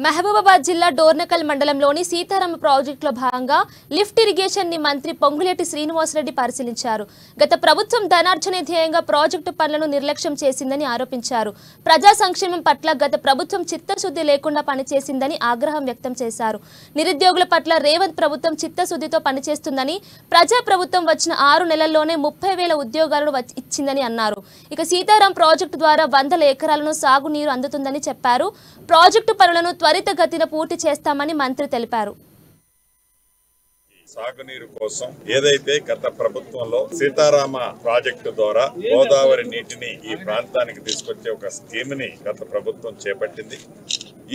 మహబూబాబాద్ జిల్లా డోర్నకల్ మండలంలోని సీతారామ ప్రాజెక్టులో భాగంగా లిఫ్ట్ ఇరిగేషన్ ని మంత్రి పొంగులేటి శ్రీనివాసరెడ్డి పరిశీలించారు. గత ప్రభుత్వం ధనార్జనే ధ్యేయంగా ప్రాజెక్టు పనులను నిర్లక్ష్యం చేసిందని ఆరోపించారు. ప్రజా సంక్షేమం పట్ల గత ప్రభుత్వం చిత్తశుద్ధి లేకుండా పనిచేసిందని ఆగ్రహం వ్యక్తం చేశారు. నిరుద్యోగుల పట్ల రేవంత్ ప్రభుత్వం చిత్తశుద్ధితో పనిచేస్తుందని, ప్రజా ప్రభుత్వం వచ్చిన 6 నెలల్లోనే 30,000 ఉద్యోగాలను ఇచ్చిందని అన్నారు. ఇక సీతారాం ప్రాజెక్టు ద్వారా 100 ఎకరాలను సాగునీరు అందుతుందని చెప్పారు. ప్రాజెక్టు పనులను త్వరితగతిన పూర్తి చేస్తామని మంత్రి తెలిపారు. సాగునీరు కోసం ఏదైతే గత ప్రభుత్వంలో సీతారామ ప్రాజెక్టు ద్వారా గోదావరి నీటిని ఈ ప్రాంతానికి తీసుకొచ్చే ఒక స్కీమ్ ని గత ప్రభుత్వం చేపట్టింది.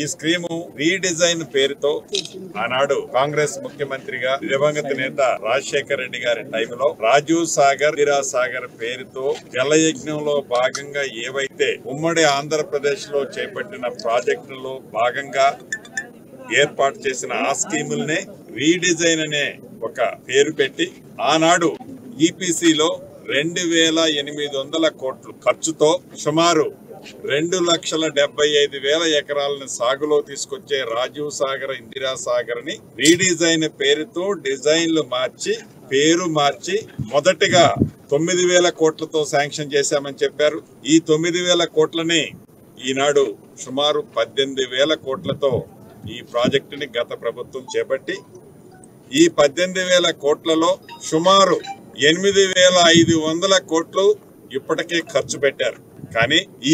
ఈ స్కీము రీడిజైన్ పేరుతో ఆనాడు కాంగ్రెస్ ముఖ్యమంత్రిగా దివంగత నేత రాజశేఖర రెడ్డి గారి టైంలో రాజీవ్ సాగర్, ఇందిరా సాగర్ పేరుతో జలయజ్ఞంలో భాగంగా ఏవైతే ఉమ్మడి ఆంధ్రప్రదేశ్ లో చేపట్టిన ప్రాజెక్టులో భాగంగా ఏర్పాటు చేసిన ఆ స్కీములనే రీడిజైన్ అనే ఒక పేరు పెట్టి ఆనాడు ఈపీసీలో 2,800 కోట్ల ఖర్చుతో సుమారు 2,75,000 ఎకరాలను సాగులో తీసుకొచ్చే రాజీవ్ సాగర్, ఇందిరా సాగర్ ని రీడిజైన్ పేరుతో డిజైన్లు మార్చి పేరు మార్చి మొదటిగా 9,000 కోట్లతో శాంక్షన్ చేశామని చెప్పారు. ఈ 9,000 కోట్లని ఈనాడు సుమారు 18,000 కోట్లతో ఈ ప్రాజెక్టుని గత ప్రభుత్వం చేపట్టి ఈ 18,000 కోట్లలో సుమారు 8,500 కోట్లు ఇప్పటికే ఖర్చు పెట్టారు. కానీ ఈ